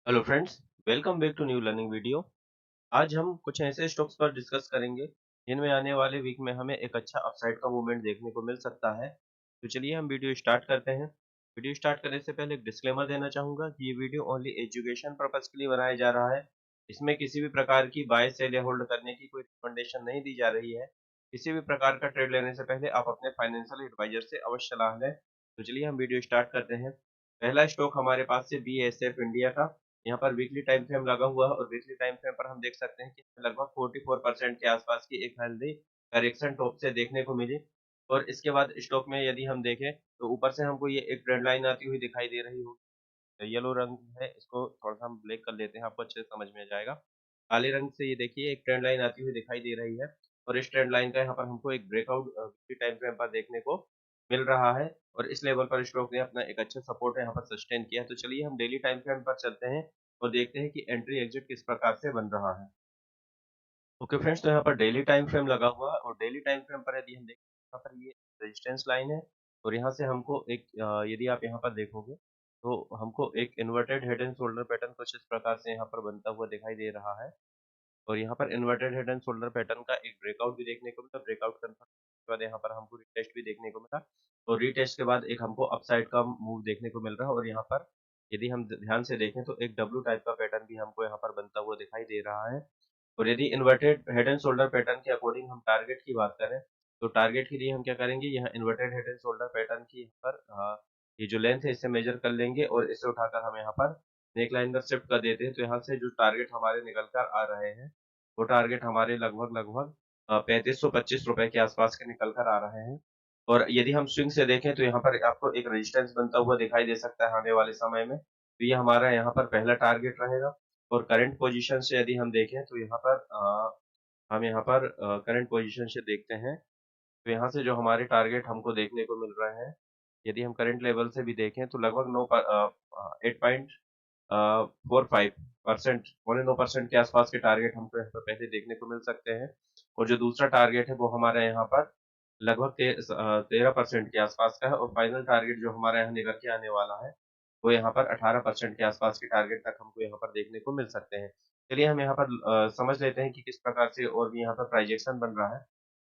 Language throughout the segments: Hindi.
Hello friends, welcome back to new learning video. आज हम कुछ ऐसे स्टॉक्स पर डिस्कस करेंगे जिनमें आने वाले वीक में हमें एक अच्छा अपसाइड का मूवमेंट देखने को मिल सकता है। तो चलिए हम वीडियो स्टार्ट करते हैं। वीडियो स्टार्ट करने से पहले एक डिस्क्लेमर देना चाहूंगा कि ये वीडियो ओनली एजुकेशन पर्पज के लिए बनाया जा रहा है। इसमें किसी भी प्रकार की बाय सेल या होल्ड करने की कोई रिकमेंडेशन नहीं दी जा रही है। किसी भी प्रकार का ट्रेड लेने से पहले आप अपने फाइनेंशियल एडवाइजर से अवश्य सलाह लें। तो चलिए हम वीडियो स्टार्ट करते हैं। पहला स्टॉक हमारे पास है BASF इंडिया का। यहाँ पर वीकली टाइम फ्रेम लगा हुआ है और वीकली टाइम फ्रेम पर हम देख सकते हैं कि लगभग 44% के आसपास की एक हेल्दी करेक्शन टॉप से देखने को मिली। और इसके बाद स्टॉक में यदि हम देखें तो ऊपर से हमको ये एक ट्रेंड लाइन आती हुई दिखाई दे रही होगी। येलो रंग है, इसको थोड़ा सा हम ब्लैक कर लेते हैं, आपको अच्छे से समझ में आ जाएगा। काले रंग से ये देखिए एक ट्रेंड लाइन आती हुई दिखाई दे रही है और इस ट्रेंड लाइन का यहाँ पर हमको एक ब्रेकआउट वीकली टाइम फ्रेम पर देखने को मिल रहा है। और इस लेवल पर स्टॉक ने अपना एक अच्छा सपोर्ट यहाँ पर सस्टेन किया है। तो चलिए हम डेली टाइम फ्रेम पर चलते हैं और देखते हैं कि एंट्री एग्जिट किस प्रकार से बन रहा है। ओके फ्रेंड्स, तो यहाँ पर डेली टाइम फ्रेम लगा हुआ है और डेली टाइम फ्रेम पर यदि हम देखें यहाँ पर ये रेजिस्टेंस लाइन है। और यहाँ से हमको एक यदि आप यहाँ पर देखोगे तो हमको एक inverted head and shoulder pattern कुछ इस प्रकार से यहाँ पर बनता हुआ दिखाई दे रहा है। और यहाँ पर inverted head and shoulder pattern का एक ब्रेकआउट भी देखने को मिला। ब्रेकआउट कंफर्म के बाद यहाँ पर हमको रिटेस्ट भी देखने को मिला और रिटेस्ट के बाद एक हमको अपसाइड का मूव देखने को मिल रहा है। और यहाँ पर यदि हम ध्यान से देखें तो एक डब्ल्यू टाइप का पैटर्न भी हमको यहाँ पर बनता हुआ दिखाई दे रहा है। और यदि inverted head and shoulder pattern के अकॉर्डिंग हम टारगेट की बात करें तो टारगेट के लिए हम क्या करेंगे, यहाँ inverted head and shoulder pattern की यहाँ पर ये जो लेंथ है इसे मेजर कर लेंगे और इसे उठाकर हम यहाँ पर नेक लाइन पर शिफ्ट कर देते हैं। तो यहाँ से जो टारगेट हमारे निकल कर आ रहे हैं वो टारगेट हमारे लगभग लगभग 3525 रुपए के आसपास के निकल कर आ रहे हैं। और यदि हम स्विंग से देखें तो यहाँ पर आपको एक रेजिस्टेंस बनता हुआ दिखाई दे सकता है आने वाले समय में। तो ये हमारा यहाँ पर पहला टारगेट रहेगा। और करंट पोजीशन से यदि हम देखें तो यहाँ पर हम यहाँ पर करंट पोजीशन से देखते हैं तो यहाँ से जो हमारे टारगेट हमको देखने को मिल रहे हैं, यदि हम करंट लेवल से भी देखें तो लगभग 8.45% 9% के आसपास के टारगेट हमको यहाँ पर पहले देखने को मिल सकते हैं। और जो दूसरा टारगेट है वो हमारे यहाँ पर लगभग 13% के आसपास का है और फाइनल टारगेट जो हमारे यहाँ निकल के आने वाला है वो यहाँ पर 18% के आसपास के टारगेट तक हमको यहाँ पर देखने को मिल सकते हैं। चलिए हम यहाँ पर समझ लेते हैं कि किस प्रकार से और भी यहाँ पर प्राइजेक्शन बन रहा है।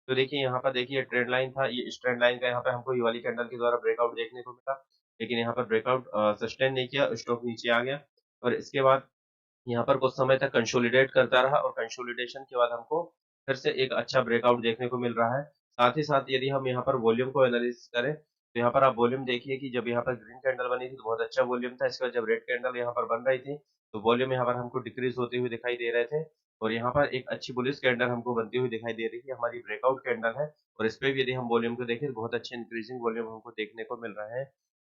तो देखिए यहाँ पर देखिए ट्रेंड लाइन था, ये इस ट्रेंड लाइन का यहाँ पे हमको ये वाली कैंडल के द्वारा ब्रेकआउट देखने को मिला। लेकिन यहाँ पर ब्रेकआउट सस्टेन नहीं किया, स्टॉक नीचे आ गया। और इसके बाद यहाँ पर कुछ समय तक कंसोलिडेट करता रहा और कंसोलिडेशन के बाद हमको फिर से एक अच्छा ब्रेकआउट देखने को मिल रहा है। साथ ही साथ यदि हम यहाँ पर वॉल्यूम को एनालिसिस करें तो यहाँ पर आप वॉल्यूम देखिए कि जब यहाँ पर ग्रीन कैंडल बनी थी तो बहुत अच्छा वॉल्यूम था। इसके बाद जब रेड कैंडल यहाँ पर बन रही थी तो वॉल्यूम यहाँ पर हमको डिक्रीज होते हुए दिखाई दे रहे थे। और यहाँ पर एक अच्छी बुलिश कैंडल हमको बनती हुई दिखाई दे रही है, हमारी ब्रेकआउट कैंडल है। और इस पे भी यदि हम वॉल्यूम को देखें तो बहुत अच्छे इंक्रीजिंग वॉल्यूम हमको देखने को मिल रहे हैं।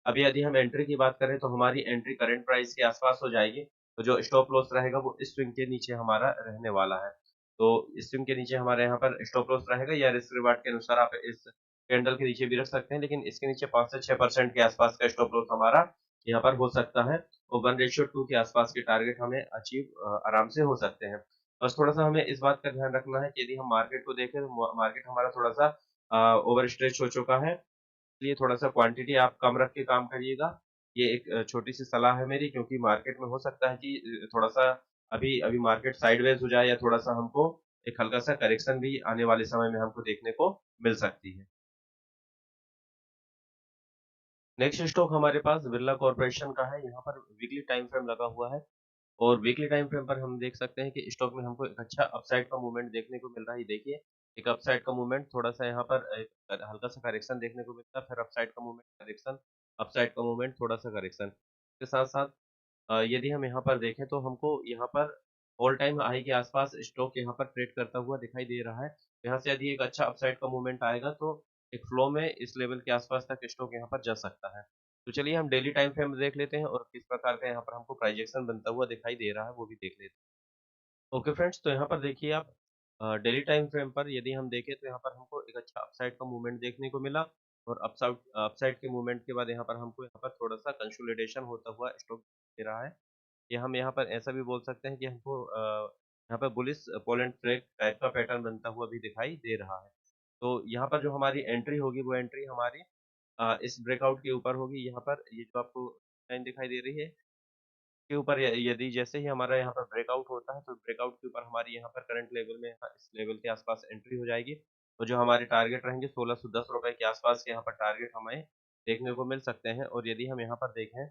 अब यदि हम एंट्री की बात करें तो हमारी एंट्री करंट प्राइस के आसपास हो जाएगी। तो जो स्टॉप लॉस रहेगा वो इस स्विंग के नीचे हमारा रहने वाला है। तो इस स्विंग के नीचे हमारे यहाँ पर स्टॉप लॉस रहेगा या रिस्क रिवार्ड के अनुसार आप इस कैंडल के नीचे भी रख सकते हैं, लेकिन इसके नीचे 5 से 6% के आसपास का स्टॉप लॉस हमारा यहाँ पर हो सकता है। और 1:2 के आसपास के टारगेट हमें अचीव आराम से हो सकते हैं। बस थोड़ा सा हमें इस बात का ध्यान रखना है कि यदि हम मार्केट को देखें तो मार्केट हमारा थोड़ा सा ओवर स्ट्रेच हो चुका है। इसलिए थोड़ा-सा क्वांटिटी आप कम रख के काम करिएगा। ये एक छोटी-सी सलाह है मेरी, क्योंकि मार्केट में हो सकता है कि थोड़ा-सा अभी अभी मार्केट साइडवेज हो जाए या थोड़ा-सा हमको एक हल्का-सा करेक्शन भी आने वाले समय में हमको देखने को मिल सकती है। नेक्स्ट स्टॉक हमारे पास बिरला कॉर्पोरेशन का है। यहाँ पर वीकली टाइम फ्रेम लगा हुआ है और वीकली टाइम फ्रेम पर हम देख सकते हैं कि स्टॉक में हमको एक अच्छा अपसाइड का मूवमेंट देखने को मिल रहा है। ये देखिए, एक अपसाइड का मूवमेंट, थोड़ा-सा यहाँ पर एक हल्का-सा करेक्शन देखने को मिलता है, फिर अपसाइड का मूवमेंट, करेक्शन, अपसाइड का मूवमेंट, थोड़ा-सा करेक्शन। इसके साथ-साथ यदि हम यहाँ पर देखें तो हमको यहाँ पर ऑल टाइम हाई के आसपास स्टॉक यहाँ पर ट्रेड करता हुआ दिखाई दे रहा है। यहाँ से यदि एक अच्छा अपसाइड का मूवमेंट आएगा तो एक फ्लो में इस लेवल के आसपास तक स्टॉक यहाँ पर जा सकता है। तो चलिए हम डेली टाइम फ्रेम देख लेते हैं और किस प्रकार का यहाँ पर हमको प्राइजेक्शन बनता हुआ दिखाई दे रहा है वो भी देख लेते हैं। ओके फ्रेंड्स, तो यहाँ पर देखिए आप डेली टाइम फ्रेम पर यदि हम देखें तो यहाँ पर हमको एक अच्छा अपसाइड का मूवमेंट देखने को मिला। और अपसाइड अपसाइड के मूवमेंट के बाद यहाँ पर हमको यहाँ पर थोड़ा-सा कंसोलिडेशन होता हुआ स्टॉक दे रहा है। या हम यहाँ पर ऐसा भी बोल सकते हैं कि हमको यहाँ पर बुलिश पोलेंट फ्लैग टाइप का पैटर्न बनता हुआ भी दिखाई दे रहा है। तो यहाँ पर जो हमारी एंट्री होगी वो एंट्री हमारी इस ब्रेकआउट के ऊपर होगी। यहाँ पर ये जो आपको लाइन दिखाई दे रही है के ऊपर यदि जैसे ही हमारा यहाँ पर ब्रेकआउट होता है, तो ब्रेकआउट के ऊपर हमारी यहाँ पर करंट लेवल में इस लेवल के आसपास एंट्री हो जाएगी। और जो हमारे टारगेट रहेंगे ₹1610 के आसपास के यहाँ पर टारगेट हमें देखने को मिल सकते हैं। और यदि हम यहाँ पर देखें,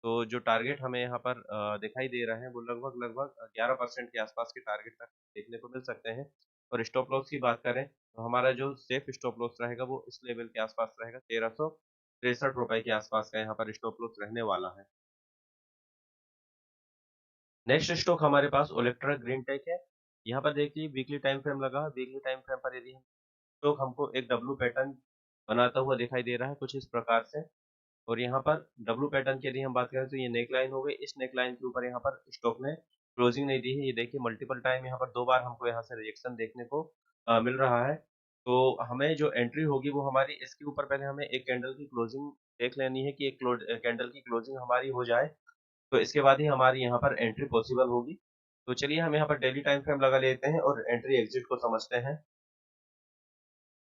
तो जो टारगेट हमें यहाँ पर दिखाई दे रहे हैं, वो लगभग 11% के आसपास के टारगेट तक देखने को मिल सकते हैं। और स्टॉप लॉस की बात करें, तो हमारा जो सेफ स्टॉप लॉस रहेगा, वो इस लेवल के आसपास रहेगा, ₹1363 के आसपास का यहाँ पर स्टॉप लॉस रहने वाला है। नेक्स्ट स्टॉक हमारे पास ओलेक्ट्रा ग्रीन टेक है। यहाँ पर देखिए वीकली टाइम फ्रेम लगा है। वीकली टाइम फ्रेम पर यदि हम स्टॉक हमको एक डब्ल्यू पैटर्न बनाता हुआ दिखाई दे रहा है कुछ इस प्रकार से। और यहाँ पर डब्ल्यू पैटर्न की यदि हम बात करें, तो ये नेक लाइन हो गई। इस नेक लाइन के ऊपर यहाँ पर स्टॉक ने क्लोजिंग नहीं दी है। ये देखिए मल्टीपल टाइम यहाँ पर 2 बार हमको यहाँ से रिजेक्शन देखने को मिल रहा है। तो हमें जो एंट्री होगी, वो हमारी इसके ऊपर पहले हमें एक कैंडल की क्लोजिंग देख लेनी है कि एक कैंडल की क्लोजिंग हमारी हो जाए, तो इसके बाद ही हमारी यहाँ पर एंट्री पॉसिबल होगी। तो चलिए हम यहाँ पर डेली टाइम फ्रेम लगा लेते हैं और एंट्री एग्जिट को समझते हैं।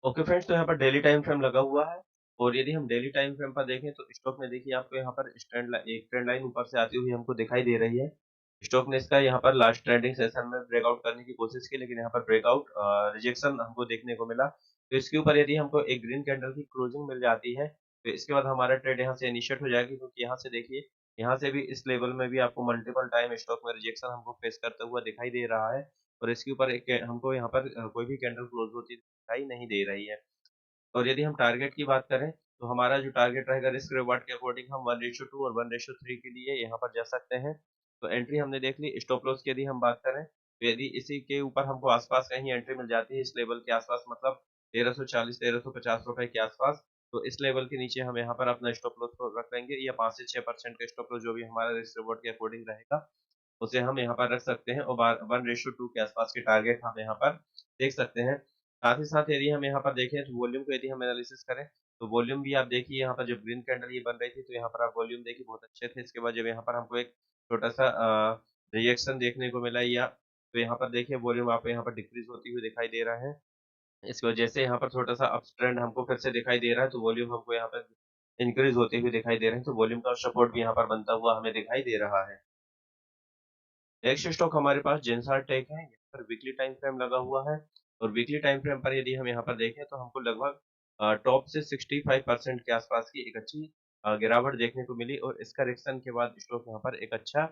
ओके फ्रेंड्स, तो यहाँ पर डेली टाइम फ्रेम लगा हुआ है। और यदि हम डेली टाइम फ्रेम पर देखें, तो स्टॉक में देखिए आपको यहाँ पर एक ट्रेंड लाइन ऊपर से आती हुई हमको दिखाई दे रही है। स्टॉक ने इसका यहाँ पर लास्ट ट्रेडिंग सेशन में ब्रेकआउट करने की कोशिश की, लेकिन यहाँ पर ब्रेकआउट रिजेक्शन हमको देखने को मिला। तो इसके ऊपर यदि हमको एक ग्रीन कैंडल की क्लोजिंग मिल जाती है, तो इसके बाद हमारा ट्रेड यहाँ से इनिशिएट हो जाएगी। क्योंकि यहाँ से देखिए, यहाँ से भी इस लेवल में भी आपको मल्टीपल टाइम स्टॉक में रिजेक्शन हमको फेस करता हुआ दिखाई दे रहा है। और इसके ऊपर एक हमको यहाँ पर कोई भी कैंडल क्लोज होती दिखाई नहीं दे रही है। और यदि हम टारगेट की बात करें, तो हमारा जो टारगेट रहेगा रिस्क रिवार्ड के अकॉर्डिंग हम 1:2 और 1:3 के लिए यहाँ पर जा सकते हैं। तो एंट्री हमने देख ली। स्टॉप लॉस की यदि हम बात करें, तो यदि इसी के ऊपर हमको आसपास कहीं एंट्री मिल जाती है, इस लेवल के आसपास, मतलब 1340 ₹1350 के आसपास, तो इस लेवल के नीचे हम यहाँ पर अपना स्टॉप लॉस को रख लेंगे, या 5 से 6% का स्टॉप लॉस जो भी हमारा रिस्क रिवार्ड के अकॉर्डिंग रहेगा, उसे हम यहाँ पर रख सकते हैं। और 1:2 के आसपास के टारगेट हम यहाँ पर देख सकते हैं। साथ ही साथ यदि हम यहाँ पर देखें, तो वॉल्यूम को यदि हम एनालिसिस करें, तो वॉल्यूम भी आप देखिए, यहाँ पर जब ग्रीन कैंडल ये बन रही थी, तो यहाँ पर आप वॉल्यूम देखिए बहुत अच्छे थे। इसके बाद जब यहाँ पर हमको एक छोटा-सा रिएक्शन देखने को मिला, या तो यहाँ पर देखिए वॉल्यूम आपको यहाँ पर डिक्रीज़ होती हुई दिखाई दे रहा है। इसकी वजह से यहाँ पर छोटा-सा अप ट्रेंड हमको फिर से दिखाई दे रहा है, तो वॉल्यूम हमको यहाँ पर इंक्रीज़ होते हुए दिखाई दे रहे हैं। तो वॉल्यूम का सपोर्ट भी यहाँ पर बनता हुआ हमें दिखाई दे रहा है। नेक्स्ट स्टॉक हमारे पास जेनसार टेक है। यहाँ पर वीकली टाइम फ्रेम लगा हुआ है। और वीकली टाइम फ्रेम पर यदि हम यहाँ पर देखें, तो हमको लगभग टॉप से 65% के आसपास की एक अच्छी गिरावट देखने को मिली। और इस करेक्शन के बाद स्टॉक यहाँ पर एक अच्छा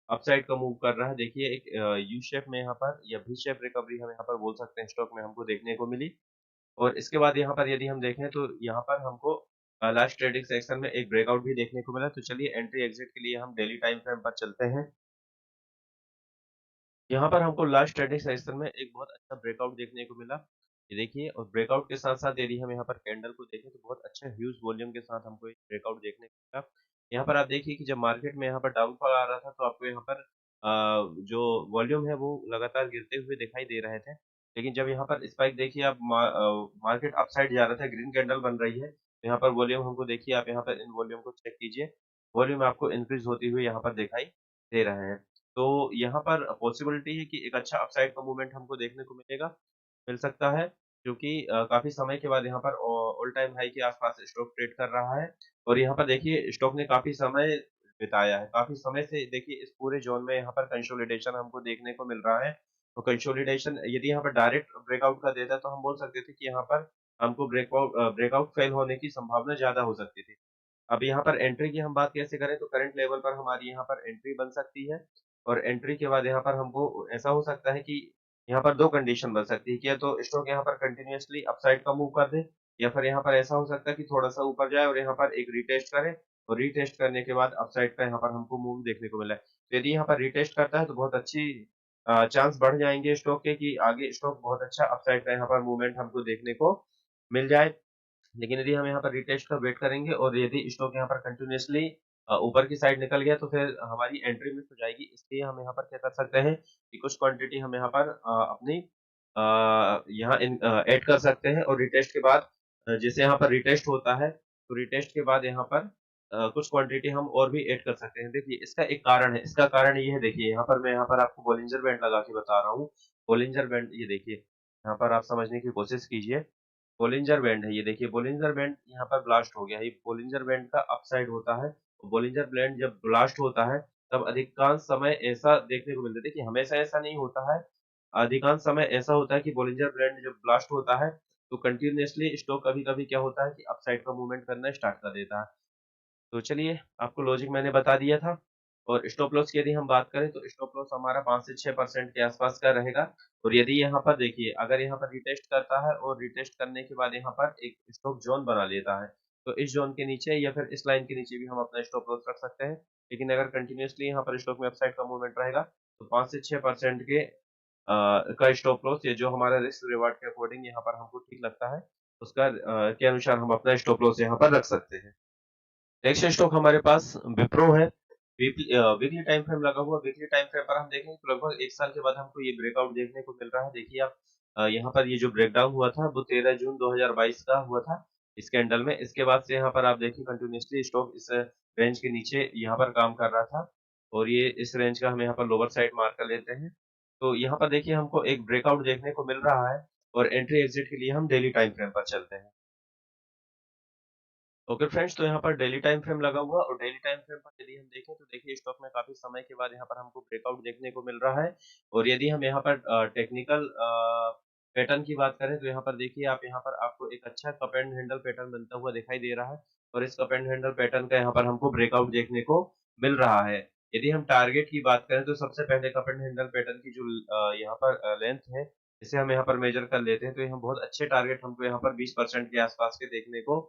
अपसाइड का मूव कर रहा है। देखिए एक यू शेप में यहाँ पर, या वी शेप रिकवरी हम यहाँ पर बोल सकते हैं, स्टॉक में हमको देखने को मिली। और इसके बाद यहाँ पर यदि हम देखें, तो यहाँ पर हमको लास्ट ट्रेडिंग सेक्शन में एक ब्रेकआउट भी देखने को मिला। तो चलिए एंट्री एग्जिट के लिए हम डेली टाइम फ्रेम पर चलते हैं। यहाँ पर हमको लास्ट ट्रेडिंग सेशन में एक बहुत अच्छा ब्रेकआउट देखने को मिला। ये देखिए, और ब्रेकआउट के साथ-साथ यदि हम यहाँ पर कैंडल को देखें, तो बहुत अच्छा ह्यूज वॉल्यूम के साथ हमको एक ब्रेकआउट देखने को मिला। यहाँ पर आप देखिए कि जब मार्केट में यहाँ पर डाउनफॉल आ रहा था, तो आपको यहाँ पर जो वॉल्यूम है, वो लगातार गिरते हुए दिखाई दे रहे थे। लेकिन जब यहाँ पर स्पाइक देखिए, आप मार्केट अपसाइड जा रहा था, ग्रीन कैंडल बन रही है, तो यहाँ पर वॉल्यूम हमको देखिए, आप यहाँ पर इन वॉल्यूम को चेक कीजिए। वॉल्यूम आपको इंक्रीज़ होती हुई यहाँ पर दिखाई दे रहे हैं। तो यहाँ पर पॉसिबिलिटी है कि एक अच्छा अपसाइड का मूवमेंट हमको देखने को मिल सकता है, क्योंकि काफ़ी समय के बाद यहाँ पर ऑल टाइम हाई के आसपास स्टॉक ट्रेड कर रहा है। और यहाँ पर देखिए स्टॉक ने काफ़ी समय बिताया है। काफ़ी समय से देखिए इस पूरे ज़ोन में यहाँ पर कंसोलिडेशन हमको देखने को मिल रहा है। तो कंसोलिडेशन यदि यहाँ पर डायरेक्ट ब्रेकआउट का देता, तो हम बोल सकते थे कि यहाँ पर हमको ब्रेकआउट फेल होने की संभावना ज़्यादा हो सकती थी। अब यहाँ पर एंट्री की हम बात कैसे करें, तो करंट लेवल पर हमारी यहाँ पर एंट्री बन सकती है। और एंट्री के बाद यहाँ पर हमको ऐसा हो सकता है कि यहाँ पर 2 कंडीशन बन सकती है कि या तो स्टॉक यहाँ पर कंटिन्यूअसली अपसाइड का मूव कर दे, या फिर यहाँ पर ऐसा हो सकता है कि थोड़ा-सा ऊपर जाए और यहाँ पर एक रीटेस्ट करे, और रीटेस्ट करने के बाद अपसाइड का यहाँ पर हमको मूव देखने को मिला है। तो यदि यहाँ पर रीटेस्ट करता है, तो बहुत अच्छी चांस बढ़ जाएँगे स्टॉक के कि आगे स्टॉक बहुत अच्छा अपसाइड का यहाँ पर मूवमेंट हमको देखने को मिल जाए। लेकिन यदि हम यहाँ पर रिटेस्ट का वेट करेंगे, और यदि स्टॉक यहाँ पर कंटिन्यूअसली ऊपर की साइड निकल गया, तो फिर हमारी एंट्री मिस हो जाएगी। इसलिए हम यहाँ पर क्या कर सकते हैं कि कुछ क्वांटिटी हम यहाँ पर अपनी यहाँ ऐड कर सकते हैं। और रिटेस्ट के बाद जैसे यहाँ पर रिटेस्ट होता है, तो रिटेस्ट के बाद यहाँ पर कुछ क्वांटिटी हम और भी ऐड कर सकते हैं। देखिए इसका एक कारण है, इसका कारण ये है, देखिए यहाँ पर मैं यहाँ पर आपको बोलिंजर बैंड लगा के बता रहा हूँ। बोलिंजर बैंड ये देखिए, यहाँ पर आप समझने की कोशिश कीजिए। बोलिंजर बैंड है, ये देखिए बोलिंजर बैंड यहाँ पर ब्लास्ट हो गया है। ये बोलिंजर बैंड का अपसाइड होता है। बोलिंजर बैंड जब ब्लास्ट होता है, तब अधिकांश समय ऐसा देखने को मिलता है। देखिए हमेशा ऐसा नहीं होता है, अधिकांश समय ऐसा होता है कि बोलिंजर बैंड जब ब्लास्ट होता है, तो कंटीन्यूअसली स्टॉक कभी-कभी क्या होता है कि अपसाइड का मूवमेंट करना स्टार्ट कर देता है। तो चलिए आपको लॉजिक मैंने बता दिया था। और स्टॉप लॉस की यदि हम बात करें तो स्टॉप लॉस हमारा 5 से 6% के आसपास का रहेगा। और यदि यहाँ पर देखिए अगर यहाँ पर रिटेस्ट करता है और रिटेस्ट करने के बाद यहाँ पर एक स्टॉप जोन बना लेता है, तो इस जोन के नीचे या फिर इस लाइन के नीचे भी हम अपना स्टॉप लॉस रख सकते हैं। लेकिन अगर कंटिन्यूअसली यहाँ पर स्टॉक में अपसाइड का मूवमेंट रहेगा, तो 5 से 6% का स्टॉप लॉस या जो हमारा रिस्क रिवार्ड के अकॉर्डिंग यहाँ पर हमको ठीक लगता है, उसका के अनुसार हम अपना स्टॉप लॉस यहाँ पर रख सकते हैं। नेक्स्ट स्टॉक हमारे पास विप्रो है। वीकली टाइम फ्रेम लगा हुआ, वीकली टाइम फ्रेम पर हम देखेंगे तो लगभग 1 साल के बाद हमको ये ब्रेकआउट देखने को मिल रहा है। देखिए आप यहाँ पर ये जो ब्रेकडाउन हुआ था वो 13 जून 2022 का हुआ था इस कैंडल में। इसके बाद से यहाँ पर आप देखिए कंटिन्यूअसली स्टॉक इस रेंज के नीचे यहाँ पर काम कर रहा था, और ये इस रेंज का हम यहाँ पर लोअर साइड मार्क कर लेते हैं। तो यहाँ पर देखिए हमको एक ब्रेकआउट देखने को मिल रहा है, और एंट्री एग्जिट के लिए हम डेली टाइम फ्रेम पर चलते हैं। ओके फ्रेंड्स, तो यहाँ पर डेली टाइम फ्रेम लगा हुआ, और डेली टाइम फ्रेम पर यदि हम देखें तो देखिए स्टॉक में काफी समय के बाद यहाँ पर हमको ब्रेकआउट देखने को मिल रहा है। और यदि हम यहाँ पर टेक्निकल पैटर्न की बात करें तो यहाँ पर देखिए आप यहाँ पर आपको एक अच्छा कप एंड हैंडल पैटर्न बनता हुआ दिखाई दे रहा है, और इस कप एंड हैंडल पैटर्न का यहाँ पर हमको ब्रेकआउट देखने को मिल रहा है। यदि हम टारगेट की बात करें तो सबसे पहले कप एंड हैंडल पैटर्न की जो यहाँ पर लेंथ है, इसे हम यहाँ पर मेजर कर लेते हैं, तो यहाँ बहुत अच्छे टारगेट हमको यहाँ पर 20% के आसपास के देखने को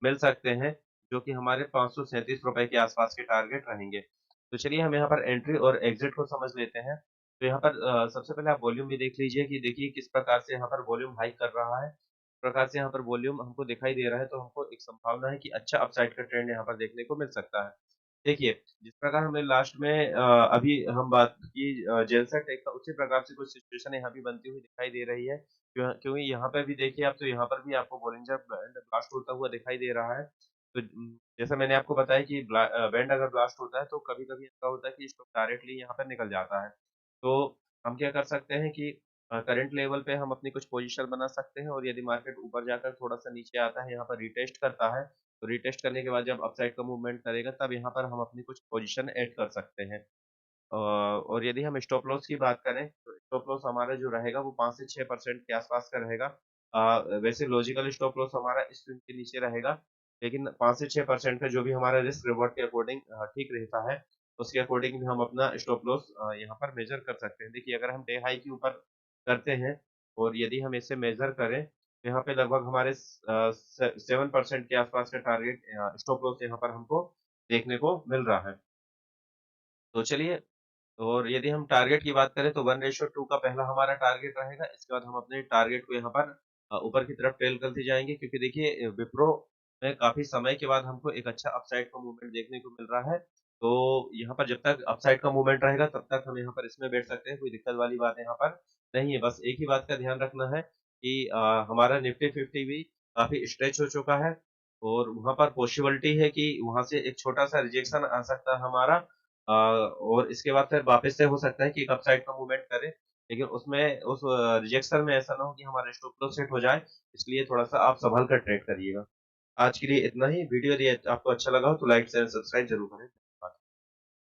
मिल सकते हैं, जो कि हमारे ₹537 के आसपास के टारगेट रहेंगे। तो चलिए हम यहाँ पर एंट्री और एग्जिट को समझ लेते हैं। तो यहाँ पर सबसे पहले आप वॉल्यूम भी देख लीजिए कि देखिए किस प्रकार से यहाँ पर वॉल्यूम हाइक कर रहा है। इस प्रकार से यहाँ पर वॉल्यूम हमको दिखाई दे रहा है, तो हमको एक संभावना है कि अच्छा अपसाइड का ट्रेंड यहाँ पर देखने को मिल सकता है। देखिए, जिस प्रकार हमने लास्ट में अभी हम बात की जेलसा टेक का, उसी प्रकार से कुछ सिचुएशन यहाँ भी बनती हुई दिखाई दे रही है। क्योंकि यहाँ पे भी देखिए आप, तो यहाँ पर भी आपको बॉलिंजर बैंड ब्लास्ट होता हुआ दिखाई दे रहा है। तो जैसा मैंने आपको बताया कि बैंड अगर ब्लास्ट होता है तो कभी-कभी ऐसा होता है कि स्टॉक डायरेक्टली यहाँ पर निकल जाता है। तो हम क्या कर सकते हैं कि करंट लेवल पे हम अपनी कुछ पोजीशन बना सकते हैं, और यदि मार्केट ऊपर जाकर थोड़ा-सा नीचे आता है, यहाँ पर रिटेस्ट करता है, तो रिटेस्ट करने के बाद जब अपसाइड का मूवमेंट करेगा, तब यहाँ पर हम अपनी कुछ पोजीशन ऐड कर सकते हैं। और यदि हम स्टॉप लॉस की बात करें, तो स्टॉप लॉस हमारा जो रहेगा वो 5 से 6% के आसपास का रहेगा। वैसे लॉजिकल स्टॉप लॉस हमारा इस स्विंग के नीचे रहेगा, लेकिन 5 से 6% का जो भी हमारा रिस्क रिवॉर्ड के अकॉर्डिंग ठीक रहता है, उसके अकॉर्डिंग भी हम अपना स्टॉप लॉस यहाँ पर मेज़र कर सकते हैं। देखिए अगर हम डे हाई के ऊपर करते हैं, और यदि हम इसे मेज़र करें, तो यहाँ पे लगभग हमारे 7% के आसपास का टारगेट स्टॉप लॉस यहाँ पर हमको देखने को मिल रहा है। तो चलिए, और यदि हम टारगेट की बात करें तो 1:2 का पहला हमारा टारगेट रहेगा। इसके बाद हम अपने टारगेट को यहाँ पर ऊपर की तरफ टेल करते जाएँगे, क्योंकि देखिए विप्रो में काफ़ी समय के बाद हमको एक अच्छा अपसाइड का मूवमेंट देखने को मिल रहा है। तो यहाँ पर जब तक अपसाइड का मूवमेंट रहेगा तब तक हम यहाँ पर इसमें बैठ सकते हैं, कोई दिक्कत वाली बात यहाँ पर नहीं है। बस एक ही बात का ध्यान रखना है कि हमारा निफ्टी 50 भी काफ़ी स्ट्रेच हो चुका है, और वहाँ पर पॉसिबिलिटी है कि वहाँ से एक छोटा-सा रिजेक्शन आ सकता है हमारा, और इसके बाद फिर वापस से हो सकता है कि एक अपसाइड का मूवमेंट करे, लेकिन उसमें उस रिजेक्शन में ऐसा ना हो कि हमारा स्टॉप लॉस हिट हो जाए, इसलिए थोड़ा-सा आप सँभल कर ट्रेड करिएगा। आज के लिए इतना ही। वीडियो यदि आपको अच्छा लगा हो तो लाइक, शेयर, सब्सक्राइब ज़रूर करें।